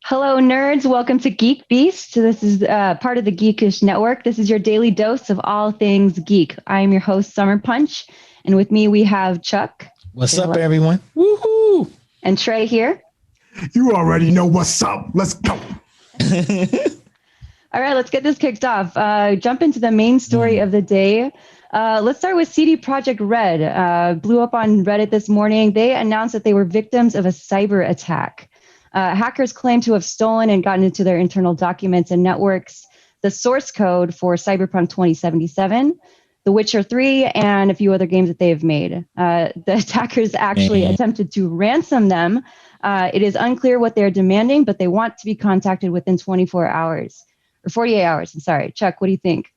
Hello, nerds. Welcome to GeekBeast. This is part of the Geekish Network. This is your daily dose of all things geek. I am your host, Summer Punch, and with me we have Chuck. What's up, everyone? Woohoo! And Trey here. You already know what's up. Let's go. All right, let's get this kicked off. Jump into the main story of the day. Let's start with CD Projekt Red. Blew up on Reddit this morning. They announced that they were victims of a cyber attack. Hackers claim to have stolen and gotten into their internal documents and networks the source code for Cyberpunk 2077, The Witcher 3, and a few other games that they have made. The attackers actually attempted to ransom them. It is unclear what they're demanding, but they want to be contacted within 24 hours. Or 48 hours, I'm sorry. Chuck, what do you think?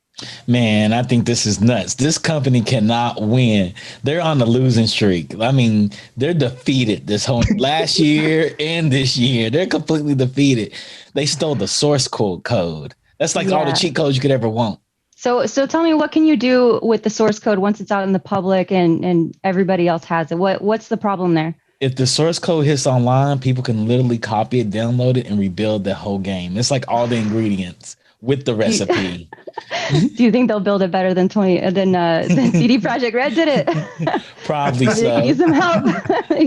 Man, I think this is nuts. This company cannot win. They're on the losing streak. I mean, they're defeated this whole last year and this year. They're completely defeated. They stole the source code. That's like all the cheat codes you could ever want. So tell me, what can you do with the source code once it's out in the public and everybody else has it? What's the problem there? If the source code hits online, people can literally copy it, download it, and rebuild the whole game. It's like all the ingredients with the recipe. Do you think they'll build it better than CD Projekt Red did it? Probably so. Need some help.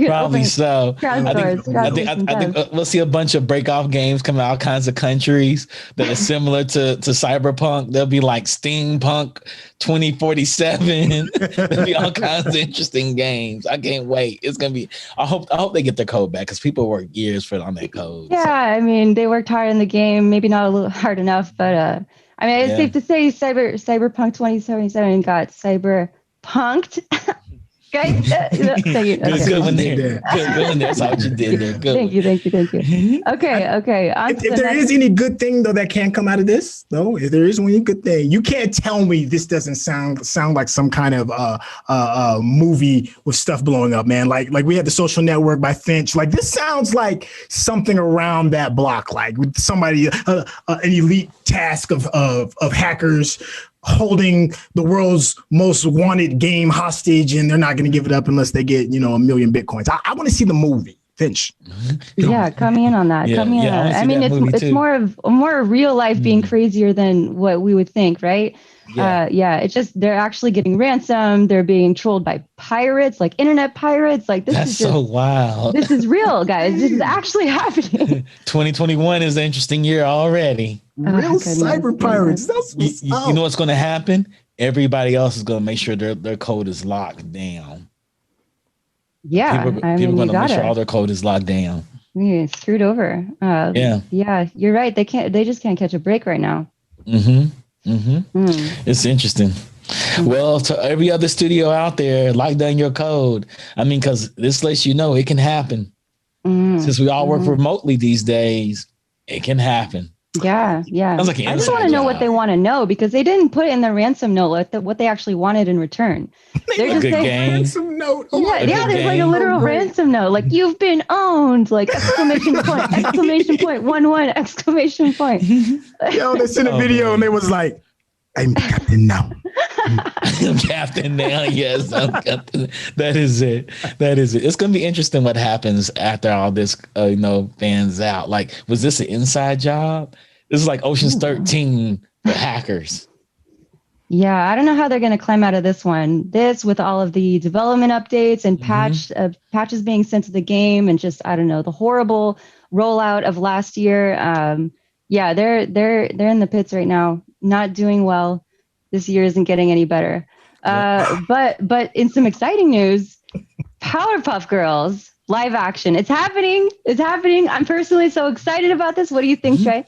Probably so. I think we'll see a bunch of break-off games come out of all kinds of countries that are similar to Cyberpunk. They'll be like Steampunk 2047. There'll be all kinds of interesting games. I can't wait. It's gonna be. I hope they get their code back because people work years on that code. Yeah, so. I mean, they worked hard in the game. Maybe not a little hard enough, but I mean, it's safe to say Cyberpunk 2077 got cyberpunked. Guys, good one there. Good one there. That's how you did there. Good. Thank you. Okay. If there is any good thing though that can't come out of this, though, if there is any good thing, you can't tell me this doesn't sound like some kind of movie with stuff blowing up, man. Like we had The Social Network by Finch. Like this sounds like something around that block, like with somebody an elite task of hackers holding the world's most wanted game hostage, and they're not going to give it up unless they get, 1 million Bitcoins. I want to see the movie, Finch. Yeah, come in on that. I mean, it's more of real life being crazier than what we would think, right? It's just they're actually getting ransomed. They're being trolled by pirates, like internet pirates. Like this is just, so wild. This is real, guys. This is actually happening. 2021 is an interesting year already. Real cyber pirates. That's you know what's going to happen? Everybody else is going to make sure their code is locked down. Yeah, people are going to make sure all their code is locked down. Yeah, screwed over. Yeah, you're right. They just can't catch a break right now. It's interesting. Well, to every other studio out there, lock down your code. I mean, because this lets you know it can happen. Since we all work remotely these days, it can happen. Yeah. Like I just want to know what they want to know, because they didn't put in the ransom note what they actually wanted in return. They're just saying ransom note. There's like a literal ransom note, like you've been owned, like exclamation point, exclamation point, 11 exclamation point. Yo, they sent a video and they was like, I'm captain now. I'm captain now. Yes, I'm captain. That is it. It's going to be interesting what happens after all this, fans out. Like, was this an inside job? This is like Ocean's 13 for hackers. Yeah, I don't know how they're going to climb out of this one. This, with all of the development updates and patches being sent to the game, and just, I don't know, the horrible rollout of last year. They're in the pits right now. Not doing well. This year isn't getting any better. But in some exciting news, Powerpuff Girls live action. It's happening. I'm personally so excited about this. What do you think, Trey?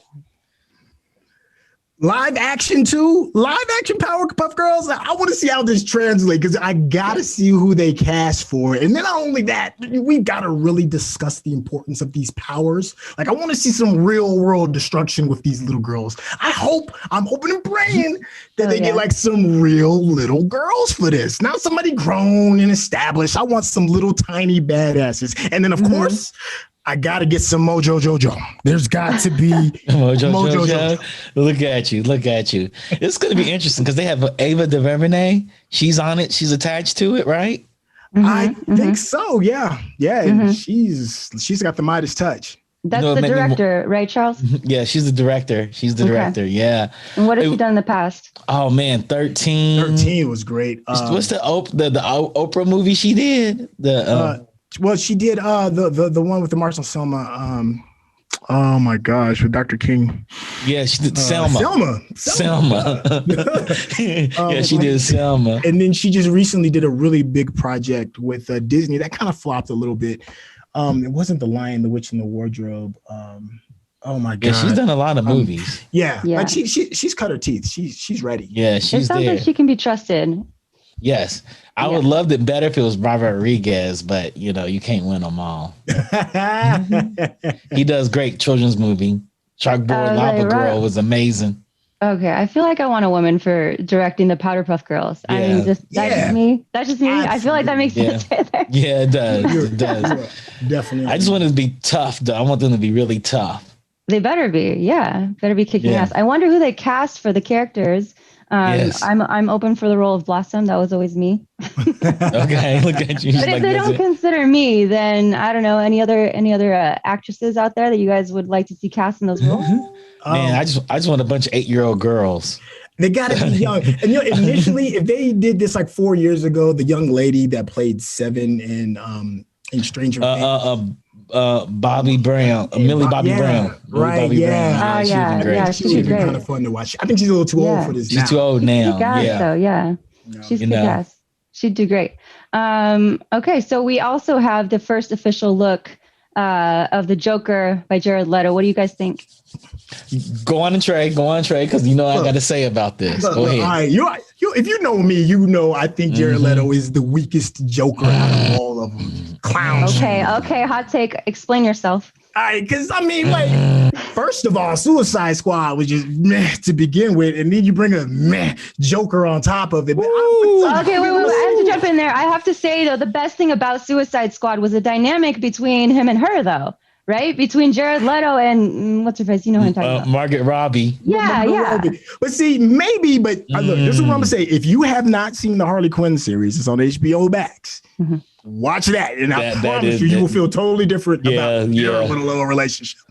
Live action Powerpuff Girls. I want to see how this translates, because I gotta see who they cast for it. And then not only that, we gotta really discuss the importance of these powers. Like, I want to see some real world destruction with these little girls. I'm hoping and praying that they get like some real little girls for this. Not somebody grown and established. I want some little tiny badasses. And then of course, I got to get some Mojo Jojo. There's got to be Mojo Jojo. Look at you. It's going to be interesting because they have Ava DuVernay. She's on it. She's attached to it, right? I think so. Yeah. And she's got the Midas touch. That's the director, right, Charles? Yeah, she's the director. She's the director. Yeah. And what has she done in the past? Oh man, 13. 13 was great. What's the Oprah movie she did? Well, she did the one with the Marshall Selma. Oh my gosh, with Dr. King. Yeah, she did Selma. Selma. Yeah, she did Selma. And then she just recently did a really big project with Disney that kind of flopped a little bit. It wasn't The Lion, the Witch, and the Wardrobe. Oh my God. Yeah, she's done a lot of movies. Yeah. Like she's cut her teeth. She's ready. Yeah, she's there. It sounds like she can be trusted. Yes. I would love it better if it was Robert Rodriguez, but you can't win them all. He does great children's movie. Chalkboard Lava Girl was amazing. Okay, I feel like I want a woman for directing the Powderpuff Girls. Yeah. I mean, just just me. That's just me. Absolutely. I feel like that makes sense. Yeah, it does. It does. Definitely. I just want it to be tough, though. I want them to be really tough. They better be. Yeah, better be kicking ass. I wonder who they cast for the characters. Yes. I'm open for the role of Blossom. That was always me. Okay, look at you. But if they don't consider me, then I don't know any other actresses out there that you guys would like to see cast in those roles. Man, I just want a bunch of 8-year-old girls. They got to be young. And initially, if they did this like 4 years ago, the young lady that played Seven in Stranger Things. Bobby Brown, Millie Bobby Brown. Right, Bobby Brown. She's great. Kind of fun to watch. I think she's a little too old for this now. She's too old now. She's kick-ass. She'd do great. Okay, so we also have the first official look of The Joker by Jared Leto. What do you guys think? Go on, Trey, because I got to say about this. Go ahead. All right, if you know me, I think Jared Leto is the weakest Joker out of all of them. Clowns. Okay, hot take. Explain yourself. All right, because first of all, Suicide Squad was just meh to begin with, and then you bring a meh Joker on top of it. Okay, wait. I have to jump in there. I have to say, though, the best thing about Suicide Squad was the dynamic between him and her, though. Right? Between Jared Leto and what's her face? You know who I'm talking about. Margaret Robbie. Yeah. But see, maybe, look, this is what I'm going to say. If you have not seen the Harley Quinn series, it's on HBO Max. Mm-hmm. Watch that. And I promise you will feel totally different about Jared Leto relationship.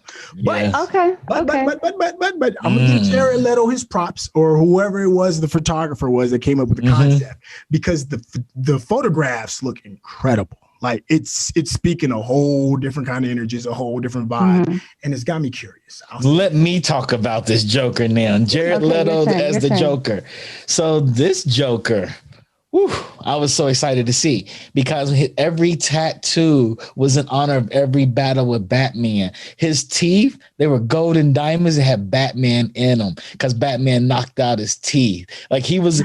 But, okay. But I'm going to give Jared Leto his props, or whoever it was, the photographer was that came up with the concept, because the photographs look incredible. Like it's speaking a whole different kind of energies, a whole different vibe, and it's got me curious. Let me talk about this Joker now. Jared Leto as the Joker. So this Joker, I was so excited to see, because every tattoo was in honor of every battle with Batman. His teeth, they were golden diamonds that had Batman in them, because Batman knocked out his teeth. Like he's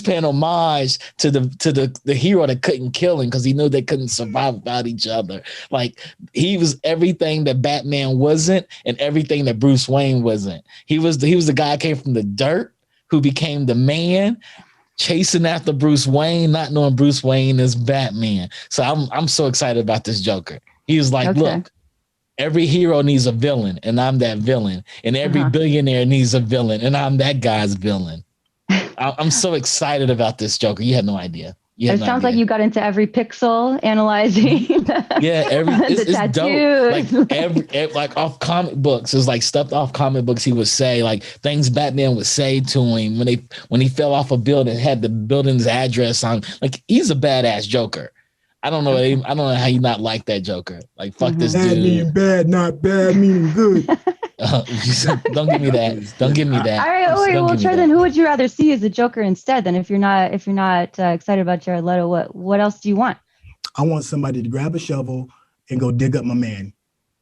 paying homage to the hero that couldn't kill him, because he knew they couldn't survive without each other. Like he was everything that Batman wasn't and everything that Bruce Wayne wasn't. He was the guy that came from the dirt who became the man, chasing after Bruce Wayne, not knowing Bruce Wayne is Batman. So I'm so excited about this Joker. He was like, look, every hero needs a villain, and I'm that villain. And every billionaire needs a villain, and I'm that guy's villain. I'm so excited about this Joker. You had no idea. It sounds like you got into every pixel analyzing. It's dope. Like off comic books, it was like stuff off comic books. He would say like things Batman would say to him when he fell off a building, had the building's address on. Like he's a badass Joker. I don't know. I don't know how you not like that Joker. Like fuck this dude. Bad meaning bad, not bad meaning good. Don't give me that. Don't give me that. All right. Wait. Well, Trey, then who would you rather see as a Joker instead? Then, if you're not excited about Jared Leto, what else do you want? I want somebody to grab a shovel and go dig up my man.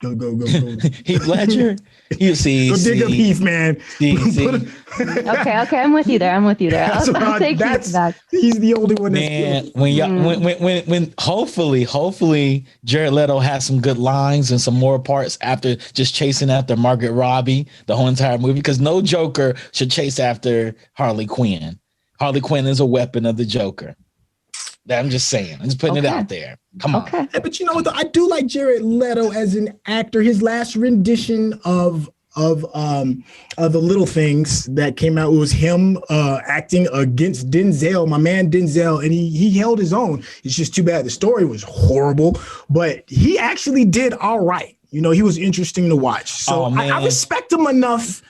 Go. Heath Ledger. You see. Go dig up Heath, man. See. Okay. I'm with you there. I'll take Heath back. He's the only one. Man, when hopefully Jared Leto has some good lines and some more parts after just chasing after Margaret Robbie the whole entire movie, because no Joker should chase after Harley Quinn. Harley Quinn is a weapon of the Joker. I'm just saying. I'm just putting it out there. Come on. Okay. But you know what, though? I do like Jared Leto as an actor. His last rendition of the Little Things that came out, it was him acting against Denzel, my man Denzel, and he held his own. It's just too bad the story was horrible, but he actually did all right. You know, he was interesting to watch. So I respect him enough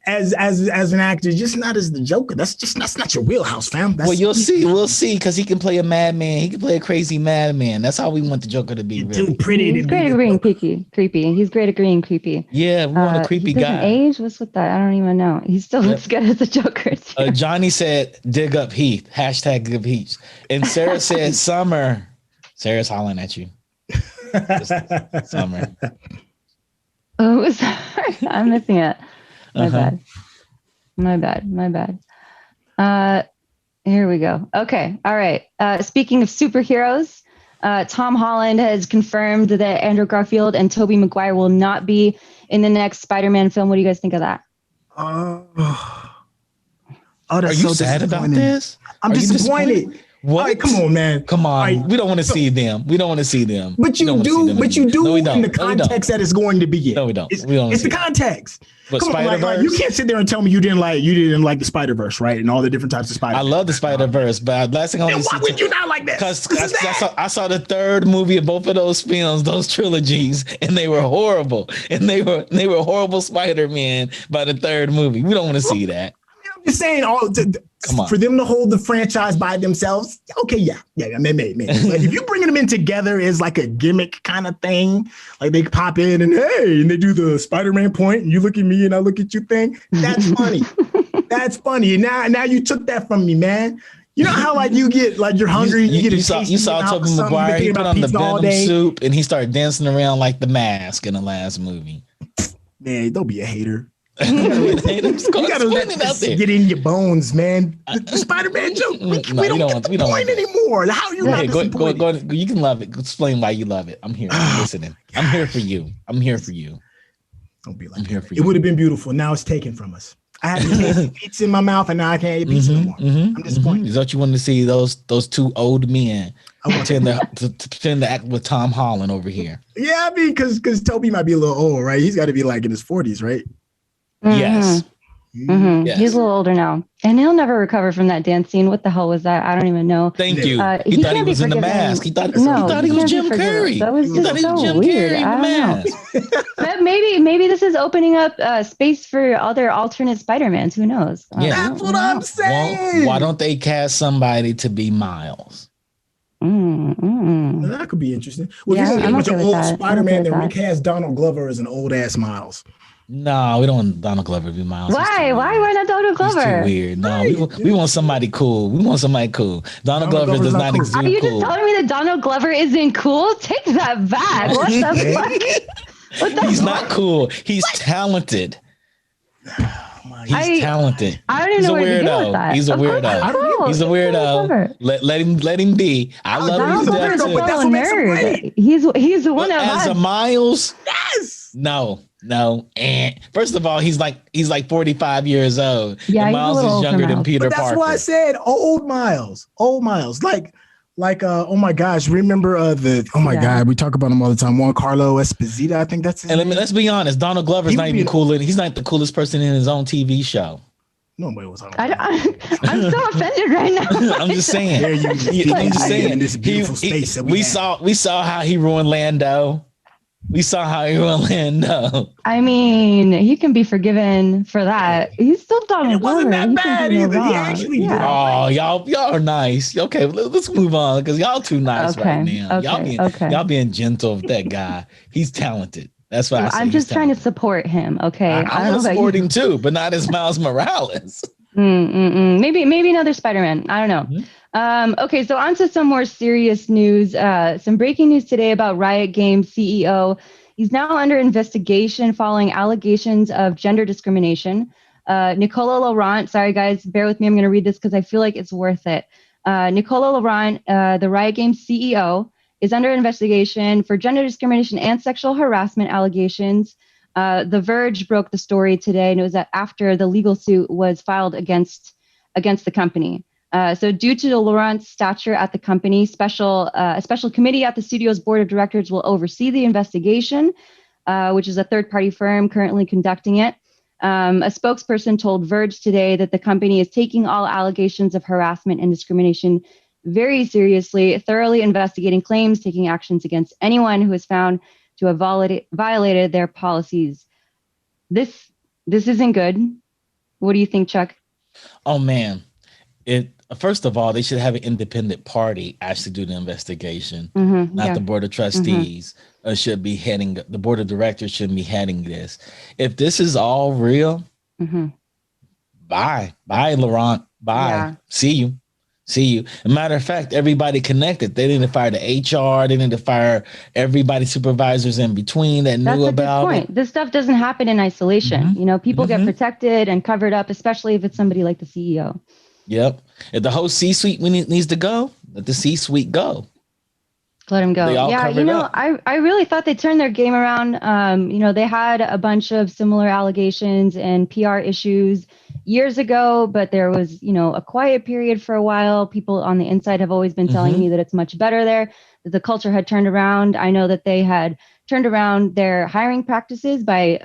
as an actor, just not as the Joker. That's not your wheelhouse, fam. We'll see, because he can play a madman. He can play a crazy madman. That's how we want the Joker to be. Really. He's great at being creepy. He's great at being creepy. Yeah, we want a creepy guy. Age? What's with that? I don't even know. He still looks good as a Joker. Johnny said, "Dig up Heath." # dig up Heath. And Sarah said, "Summer." Sarah's hollering at you. Summer. Oh, sorry. I'm missing it. My bad. Here we go. Okay. All right. Speaking of superheroes, Tom Holland has confirmed that Andrew Garfield and Tobey Maguire will not be in the next Spider-Man film. What do you guys think of that? Are you so sad about this? I'm disappointed. What? Right, come on, man. Come on. Right. We don't want to see them. But you do in the context that it's going to be in. No, we don't. It's the context. But come on, like, you can't sit there and tell me you didn't like the Spider-Verse, right? And all the different types of Spider-Verse. I love the Spider-Verse, but last thing I want to see. Why would you not like that? Because I saw the third movie of both of those films, those trilogies, and they were horrible. And they were horrible Spider-Man by the third movie. We don't want to see that. I'm just saying, for them to hold the franchise by themselves, okay, yeah, maybe. But if you're bringing them in together as like a gimmick kind of thing, like they pop in and they do the Spider-Man point, and you look at me and I look at you thing, that's funny. That's funny. And now you took that from me, man. You know how like you get like you're hungry, you saw Tobey Maguire, he put on the Venom suit and he started dancing around like the Mask in the last movie. Man, don't be a hater. You gotta let this get in your bones, man. The Spider-Man joke. We don't get the point anymore. How are you not disappointed? Go, you can love it. Explain why you love it. I'm here. I'm listening. I'm here for you. Don't be like that. It would have been beautiful. Now it's taken from us. I had pizza in my mouth and now I can't eat pizza anymore. I'm disappointed. Is that you want to see those two old men pretend to act with Tom Holland over here? Yeah, I mean, because Toby might be a little old, right? He's got to be like in his 40s, right? Yes. Mm-hmm. Yes. He's a little older now, and he'll never recover from that dance scene. What the hell was that? I don't even know. Thank you. He thought he was in the Mask. He thought he was Jim Carrey. That was just so weird. I don't know. But maybe this is opening up space for other alternate Spider-Mans. Who knows? That's what I'm saying. Why don't they cast somebody to be Miles? That could be interesting. Well, if you're going to get an old Spider-Man, then recast Donald Glover as an old ass Miles. No, we don't want Donald Glover to be Miles. Why? Why not Donald Glover? He's too weird. No, we want somebody cool. Donald Glover does not exude cool. Are you just telling me that Donald Glover isn't cool? Take that back. What the fuck? He's not cool. He's talented. He's talented. I don't even know where to go with that. He's a weirdo. He's a weirdo. Let him be. I love him. He's the one that as a Miles. Yes. No. And first of all, he's like 45 years old. Yeah, and Miles is younger than Peter Parker. That's why I said old Miles. Like oh my gosh, remember God, we talk about him all the time. Juan Carlo Esposito, I think that's his name. Let's be honest, Donald Glover's not even cool. He's not the coolest person in his own TV show. Nobody was on. I'm so offended right now. I'm just saying. I'm just saying. In this beautiful space that we saw how he ruined Lando. I mean, he can be forgiven for that. He's still Donald Glover. It wasn't that bad either. He actually did. Oh, y'all are nice. Okay, let's move on because y'all too nice right now. Y'all being gentle with that guy. He's talented. That's why I'm just trying to support him. Okay, I'm supporting too, but not as Miles Morales. Maybe another Spider-Man. I don't know. Okay, so on to some more serious news. Some breaking news today about Riot Games CEO. He's now under investigation following allegations of gender discrimination. Nicola Laurent, sorry guys, bear with me. I'm going to read this because I feel like it's worth it. Nicola Laurent, the Riot Games CEO, is under investigation for gender discrimination and sexual harassment allegations. The Verge broke the story today, and it was that after the legal suit was filed against the company. So due to Laurent's stature at the company, a special committee at the studio's board of directors will oversee the investigation, which is a third-party firm currently conducting it. A spokesperson told Verge today that the company is taking all allegations of harassment and discrimination very seriously, thoroughly investigating claims, taking actions against anyone who is found to have violated their policies. This isn't good. What do you think, Chuck? Oh man, first of all, they should have an independent party actually do the investigation, not the board of trustees. Should be heading the board of directors shouldn't be heading this. If this is all real, bye, Laurent, bye. Yeah. See you. As a matter of fact, everybody connected. They didn't fire the HR. They didn't fire everybody, supervisors in between that knew about it. This stuff doesn't happen in isolation. You know, people get protected and covered up, especially if it's somebody like the CEO. Yep. If the whole C-suite needs to go, let the C-suite go. Let him go. Yeah, you know, I really thought they turned their game around. You know, they had a bunch of similar allegations and PR issues years ago, but there was, you know, a quiet period for a while. People on the inside have always been telling me that it's much better there, that the culture had turned around. I know that they had turned around their hiring practices by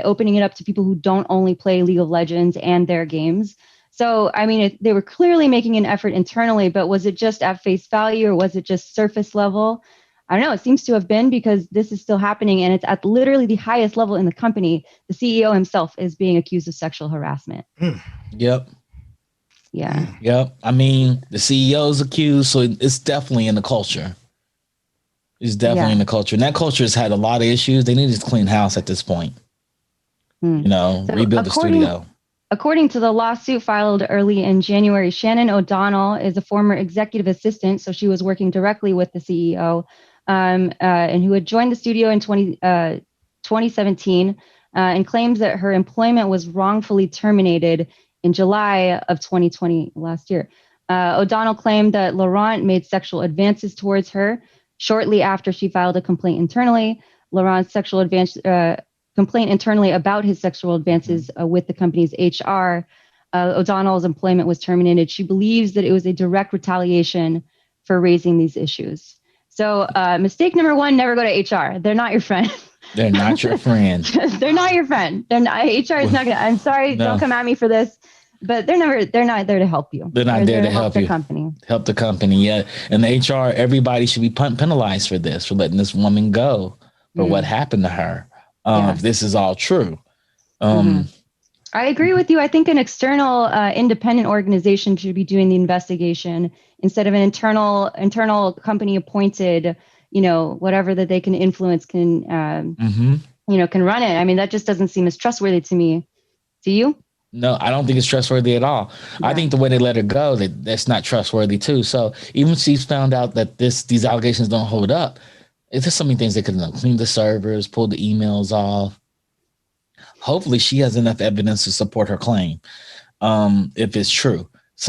opening it up to people who don't only play League of Legends and their games. So, I mean, they were clearly making an effort internally, but was it just at face value or was it just surface level? I don't know. It seems to have been, because this is still happening and it's at literally the highest level in the company. The CEO himself is being accused of sexual harassment. Yep. Yeah. Yep. I mean, the CEO is accused, so it's definitely in the culture. It's definitely in the culture. And that culture has had a lot of issues. They need to clean house at this point. You know, so rebuild the studio. According to the lawsuit filed early in January, Shannon O'Donnell is a former executive assistant, so she was working directly with the CEO, and who had joined the studio in 2017, and claims that her employment was wrongfully terminated in July of 2020, last year. O'Donnell claimed that Laurent made sexual advances towards her shortly after she filed a complaint internally. Laurent's complaint internally about his sexual advances with the company's HR. O'Donnell's employment was terminated. She believes that it was a direct retaliation for raising these issues. So mistake number one, never go to HR. They're not your friend. They're not your friend. They're not your friend. They're not, HR is not going to, I'm sorry, don't come at me for this, but they're not there to help you. They're not there to help you. Help the company. Yeah. And the HR, everybody should be penalized for this, for letting this woman go, for what happened to her. If this is all true. I agree with you. I think an external independent organization should be doing the investigation instead of an internal company appointed, you know, whatever that they can influence can run it. I mean, that just doesn't seem as trustworthy to me. Do you? No, I don't think it's trustworthy at all. Yeah. I think the way they let her go, that's not trustworthy too. So even if she's found out that these allegations don't hold up, there's so many things they could have done. Clean the servers, pull the emails off. Hopefully she has enough evidence to support her claim, if it's true. This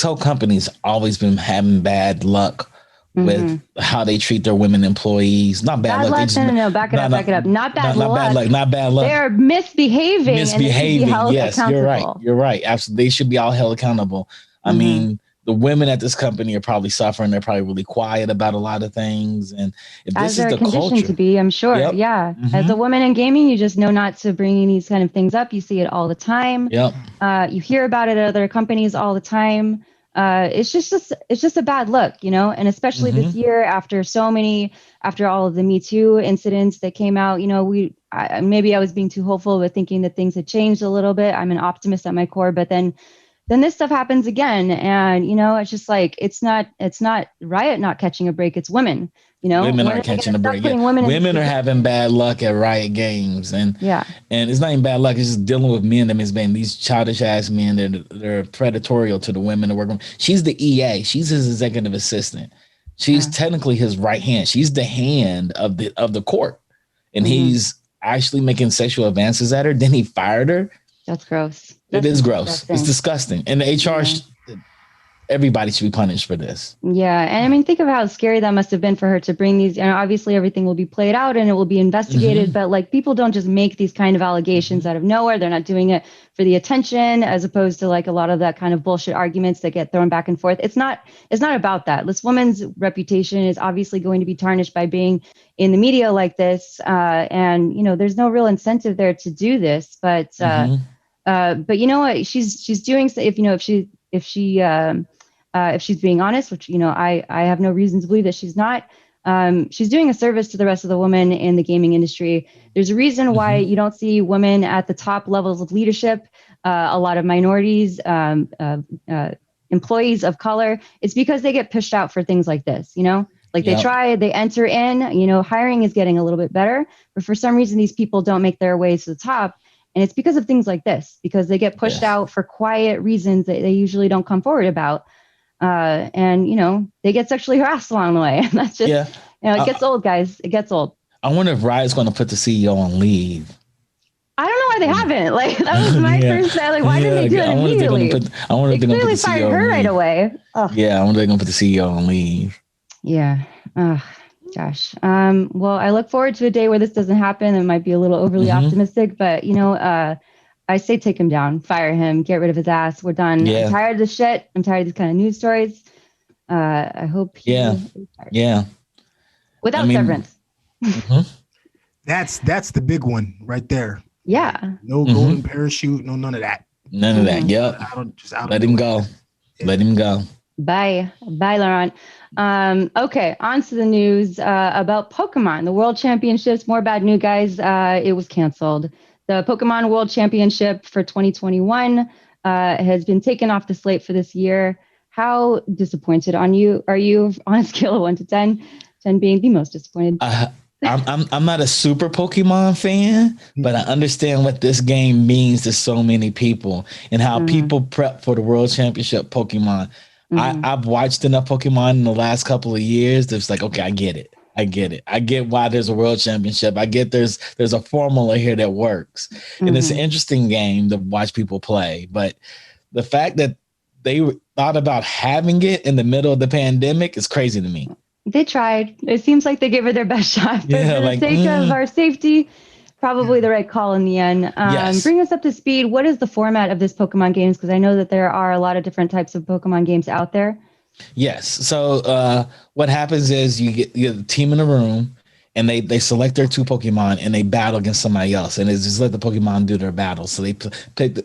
whole company's always been having bad luck with how they treat their women employees. Not bad luck. Back it up. Not bad luck. They're misbehaving. Yes, you're right. Absolutely. They should be all held accountable. I mean, the women at this company are probably suffering. They're probably really quiet about a lot of things. And if this is the culture to be, I'm sure. Yep. Yeah. As a woman in gaming, you just know not to bring these kind of things up. You see it all the time. Yep. You hear about it at other companies all the time. It's just a bad look, you know, and especially this year after all of the Me Too incidents that came out, you know, maybe I was being too hopeful, but thinking that things had changed a little bit. I'm an optimist at my core, but then this stuff happens again. And, you know, it's just like, it's not Riot not catching a break. It's women, you know, women aren't catching a break. Women are having bad luck at Riot Games. And it's not even bad luck. It's just dealing with men that misbehaving, these childish ass men that are predatorial to the women that work with. She's the EA. She's his executive assistant. She's technically his right hand. She's the hand of the court. And he's actually making sexual advances at her. Then he fired her. That's gross. It is gross. Disgusting. It's disgusting. And the HR, everybody should be punished for this. Yeah. And I mean, think of how scary that must have been for her to bring these. And obviously everything will be played out and it will be investigated. But like, people don't just make these kind of allegations out of nowhere. They're not doing it for the attention, as opposed to like a lot of that kind of bullshit arguments that get thrown back and forth. It's not about that. This woman's reputation is obviously going to be tarnished by being in the media like this. And, you know, there's no real incentive there to do this. But you know what, she's doing. If she's being honest, which, you know, I have no reason to believe that she's not. she's doing a service to the rest of the women in the gaming industry. There's a reason why you don't see women at the top levels of leadership. A lot of minorities, employees of color. It's because they get pushed out for things like this, Like they try, they enter in, hiring is getting a little bit better, but for some reason, these people don't make their way to the top. And it's because of things like this, because they get pushed out for quiet reasons that they usually don't come forward about. And they get sexually harassed along the way. And that's just, it gets old, guys. It gets old. I wonder if Riot's going to put the CEO on leave. I don't know why they haven't. Like, that was my first thing. Like, why didn't they do it immediately? I wonder if they're going to put the CEO on leave. They clearly fired her right away. Ugh. Yeah, I wonder if they're going to put the CEO on leave. Yeah. Gosh. Well, I look forward to a day where this doesn't happen. It might be a little overly optimistic, but I say take him down, fire him, get rid of his ass. We're done. Yeah. I'm tired of this shit. I'm tired of these kind of news stories. I hope he without severance. That's the big one right there. Yeah. No golden parachute, no none of that. None of that. Yep. Let him go. Yeah. Let him go. Bye, Laurent. Okay, on to the news about Pokemon, the World Championships. More bad news, guys. It was canceled. The Pokemon World Championship for 2021 has been taken off the slate for this year. How disappointed are you on a scale of 1 to 10? 10 being the most disappointed. I'm not a super Pokemon fan, but I understand what this game means to so many people and how people prep for the World Championship Pokemon. I've watched enough Pokemon in the last couple of years that's like, okay, I get it. I get why there's a World Championship. I get there's a formula here that works. And it's an interesting game to watch people play. But the fact that they thought about having it in the middle of the pandemic is crazy to me. They tried. It seems like they gave it their best shot. But for the sake of our safety, probably the right call in the end. Bring us up to speed. What is the format of this Pokemon games? Because I know that there are a lot of different types of Pokemon games out there. Yes. So what happens is you get a team in a room and they select their 2 Pokemon and they battle against somebody else. And it's just let the Pokemon do their battle. So they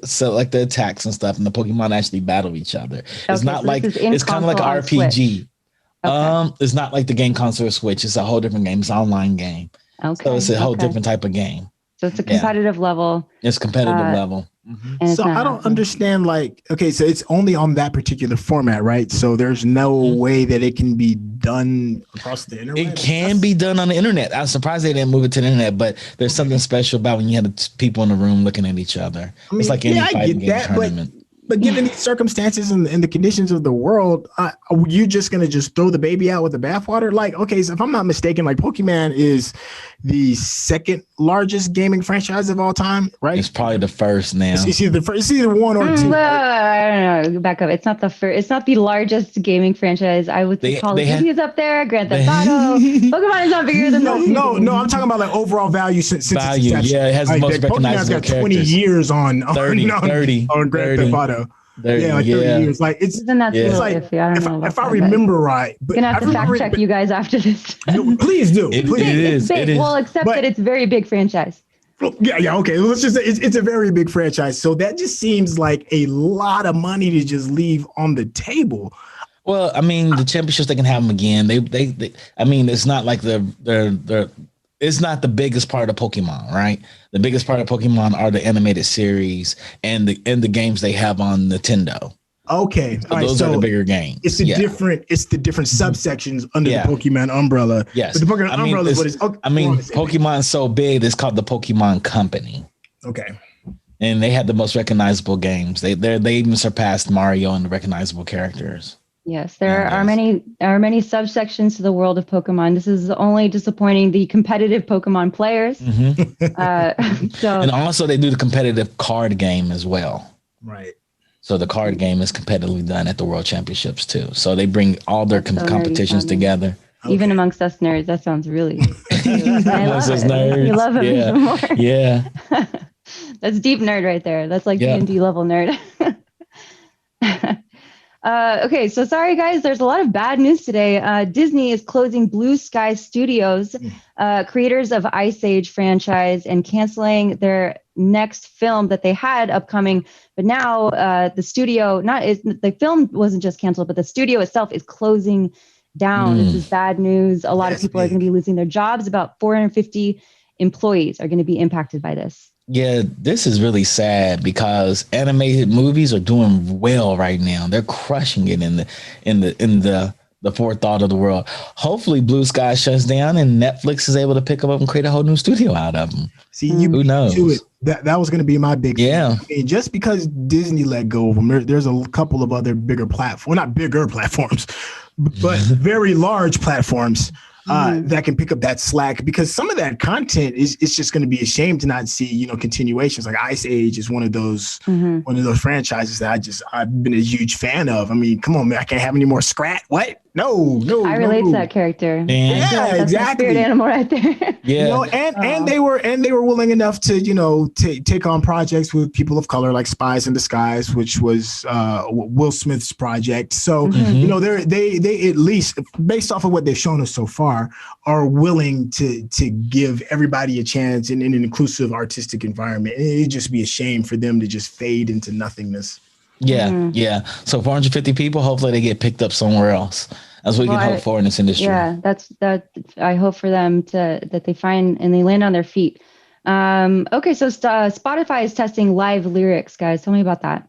select the attacks and stuff and the Pokemon actually battle each other. Okay, it's not like, it's kind of like an RPG. Okay. It's not like the game console or Switch. It's a whole different game. It's an online game. Okay. So it's a whole different type of game. So it's a competitive level. It's competitive level. So I don't understand, so it's only on that particular format, right? So there's no way that it can be done across the internet? It can be done on the internet. I'm surprised they didn't move it to the internet, but there's something special about when you have the people in the room looking at each other. I mean, it's like any fighting game tournament. But given these circumstances and the conditions of the world, are you just going to just throw the baby out with the bathwater? Like, okay, so if I'm not mistaken, like Pokemon is the second largest gaming franchise of all time, right? It's probably the first now. It's either 1 or 2. I don't know. Back up. It's not the first. It's not the largest gaming franchise. I would say Call of Duty is up there. Grand Theft Auto. Pokemon is not bigger than those. No. I'm talking about like overall value since value. Yeah, it has the most recognizable Pokemon's got 20 years on 30 on Grand Theft Auto. 30 years. Like it's like if I remember right, but gonna have to fact check you guys after this. Please do. It is. Well, except that it's a very big franchise. Yeah. Okay. Let's just say it's a very big franchise. So that just seems like a lot of money to just leave on the table. Well, I mean, the championships, they can have them again. They I mean, it's not like they're it's not the biggest part of Pokemon, right? The biggest part of Pokemon are the animated series and the games they have on Nintendo. Okay, so those are the bigger games. It's the different subsections under the Pokemon umbrella. Yes, but the Pokemon umbrella is what is. Okay, Pokemon's so big, it's called the Pokemon Company. Okay, and they had the most recognizable games. They even surpassed Mario in the recognizable characters. Yes, there are many subsections to the world of Pokemon. This is only disappointing the competitive Pokemon players. And also they do the competitive card game as well. Right. So the card game is competitively done at the World Championships too. So they bring all their competitions together. Even amongst us nerds, that sounds really. Amongst us nerds, you love it even more. Yeah. That's deep nerd right there. That's like D&D level nerd. Okay, so sorry guys, there's a lot of bad news today. Disney is closing Blue Sky Studios, creators of Ice Age franchise, and canceling their next film that they had upcoming. But now the studio, the film wasn't just canceled, but the studio itself is closing down. This is bad news. A lot of people are going to be losing their jobs. About 450 employees are going to be impacted by this. Yeah, this is really sad because animated movies are doing well right now. They're crushing it in the forethought of the world. Hopefully Blue Sky shuts down and Netflix is able to pick them up and create a whole new studio out of them. See, who knows? To it. That was going to be my big thing. I mean, just because Disney let go of them, there's a couple of other bigger platforms, well, not bigger platforms, but very large platforms that can pick up that slack, because some of that content is just going to be a shame to not see, continuations. Like Ice Age is one of those franchises that I've been a huge fan of. I mean, come on, man, I can't have any more Scrat. What? No. I relate to that character. Yeah, exactly. Spirit animal right there. Yeah. And they were willing enough to, take on projects with people of color, like Spies in Disguise, which was Will Smith's project. So, they at least, based off of what they've shown us so far, are willing to give everybody a chance in an inclusive artistic environment. It'd just be a shame for them to just fade into nothingness. Yeah. So 450 people, hopefully they get picked up somewhere else. That's what we can hope for in this industry. Yeah, that I hope for them that they find and they land on their feet. Okay, so Spotify is testing live lyrics, guys. Tell me about that.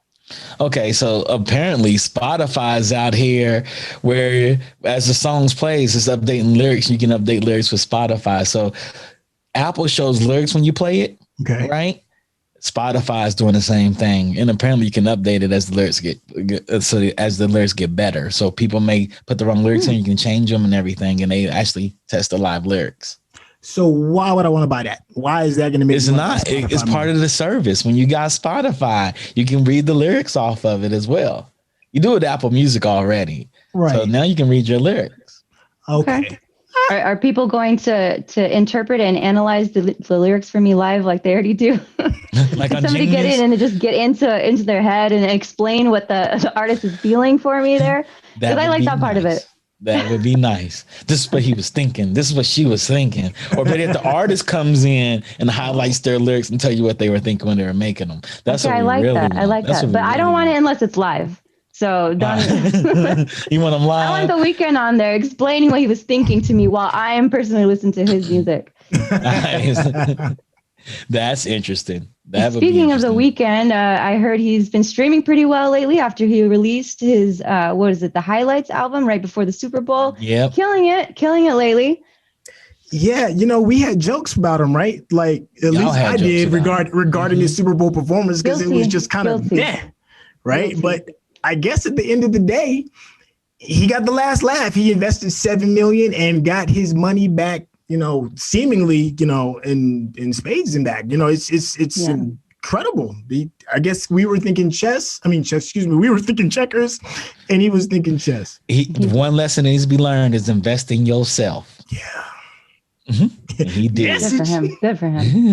Okay, so apparently Spotify's out here where as the songs plays, it's updating lyrics. You can update lyrics with Spotify. So Apple shows lyrics when you play it, right? Spotify is doing the same thing, and apparently you can update it as the lyrics get better. So people may put the wrong lyrics in, you can change them and everything, and they actually test the live lyrics. So why would I want to buy that? Why is that going to make? It's part of the service. When you got Spotify, you can read the lyrics off of it as well. You do it with Apple Music already, right? So now you can read your lyrics. Okay. Are people going to interpret and analyze the lyrics for me live like they already do? Like Can somebody get in and just get into their head and explain what the artist is feeling for me there? Because I like that part of it. That would be nice. This is what he was thinking. This is what she was thinking. Or but if the artist comes in and highlights their lyrics and tell you what they were thinking when they were making them. That's what I like really that. I like that. But I don't want it unless it's live. So don't. You want them live? I want The Weeknd on there explaining what he was thinking to me while I am personally listening to his music. That's interesting. Speaking of The Weeknd, I heard he's been streaming pretty well lately after he released his the Highlights album right before the Super Bowl. Yeah, killing it lately. Yeah, we had jokes about him, right? Like at least I did regarding his Super Bowl performance, because it was just kind of right? Guilty. But I guess at the end of the day, he got the last laugh. He invested $7 million and got his money back, seemingly, in spades and back. It's incredible. I guess we were thinking we were thinking checkers, and he was thinking chess. One lesson that needs to be learned is invest in yourself. Yeah. Mm-hmm. He did. Good for him.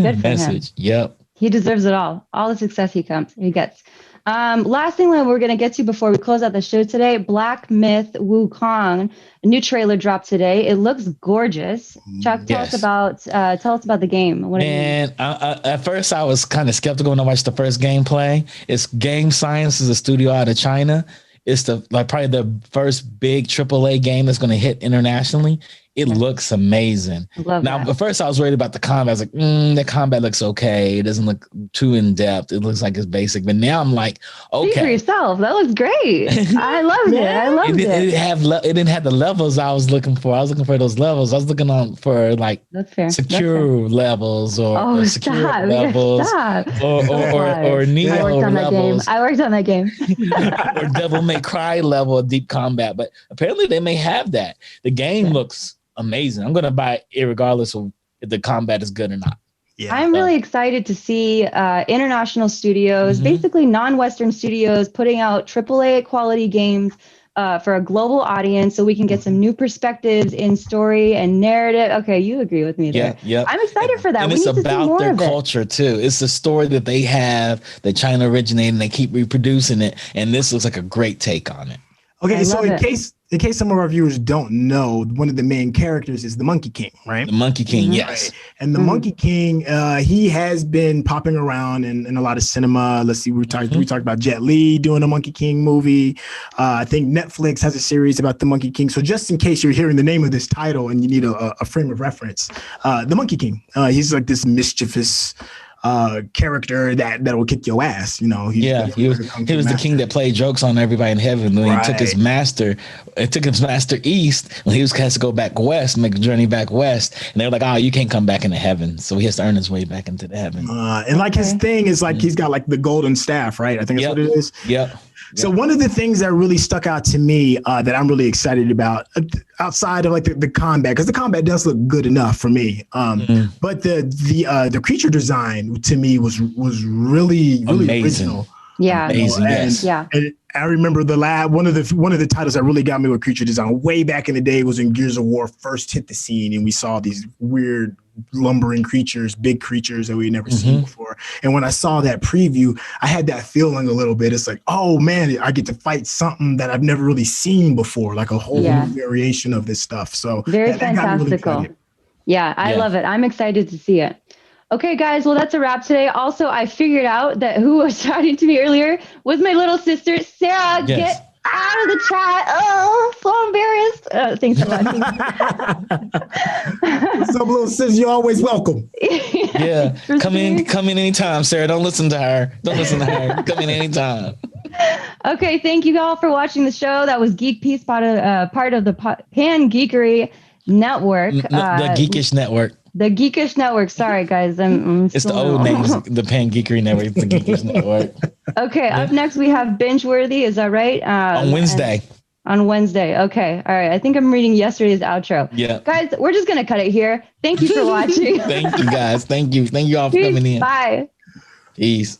Good for him. Yep. He deserves it all the success he gets. Last thing that we're going to get to before we close out the show today, Black Myth Wukong. A new trailer dropped today. It looks gorgeous. Chuck, tell us about the game. At first I was kind of skeptical when I watched the first gameplay. It's Game Science is a studio out of China. It's probably the first big AAA game that's going to hit internationally. It looks amazing. Now, at first I was worried about the combat. I was like, the combat looks okay. It doesn't look too in depth. It looks like it's basic. But now I'm like, okay. Speak for yourself. That looks great. I loved it. It didn't have the levels I was looking for. I was looking for those levels. I was looking for like secure levels or secure levels or Neo levels. I worked on that game. Or Devil May Cry level of deep combat. But apparently they may have that. The game looks amazing. I'm going to buy it regardless of if the combat is good or not. Yeah. I'm really excited to see international studios, basically non-Western studios, putting out AAA quality games for a global audience, so we can get some new perspectives in story and narrative. Okay, you agree with me there. Yeah. I'm excited for that. And it's about their culture too. It's the story that they have that China originated, and they keep reproducing it. And this looks like a great take on it. Okay, so in case some of our viewers don't know, one of the main characters is the Monkey King, right? The Monkey King, yes. Right. And the Monkey King, he has been popping around in a lot of cinema. Let's see, we talked about Jet Li doing a Monkey King movie. I think Netflix has a series about the Monkey King. So just in case you're hearing the name of this title and you need a frame of reference, the Monkey King, he's like this mischievous character that will kick your ass, he was the king that played jokes on everybody in heaven. When he took his master east, when he has to go back west, make the journey back west, and they were like, oh, you can't come back into heaven, so he has to earn his way back into the heaven. And like his thing is like he's got like the golden staff, right? I think that's what it is. So one of the things that really stuck out to me that I'm really excited about, outside of like the combat, because the combat does look good enough for me, but the creature design to me was really amazing. Original. Yeah, amazing. And I remember one of the titles that really got me with creature design way back in the day was when Gears of War first hit the scene, and we saw these weird lumbering creatures, big creatures that we'd never seen before. And when I saw that preview, I had that feeling a little bit. It's like, oh man, I get to fight something that I've never really seen before, like a whole new variation of this stuff. So very fantastical. I love it. I'm excited to see it. Okay, guys, well, that's a wrap today. Also, I figured out that who was chatting to me earlier was my little sister, Sarah. Get out of the chat. Oh, so embarrassed. Thanks for watching. What's up, little sis? You're always welcome. Come in anytime, Sarah. Don't listen to her. Come in anytime. Okay, thank you all for watching the show. That was GeekBeast, part of the Pan Geekery Network. The Geekish Network. The Geekish Network. Sorry, guys. It's the old names, the Pan Geekery Network, the Geekish Network. Okay, up next we have Binge Worthy. Is that right? On Wednesday. On Wednesday. Okay. All right. I think I'm reading yesterday's outro. Yeah. Guys, we're just going to cut it here. Thank you for watching. Thank you, guys. Thank you. Thank you all for coming in. Bye. Peace.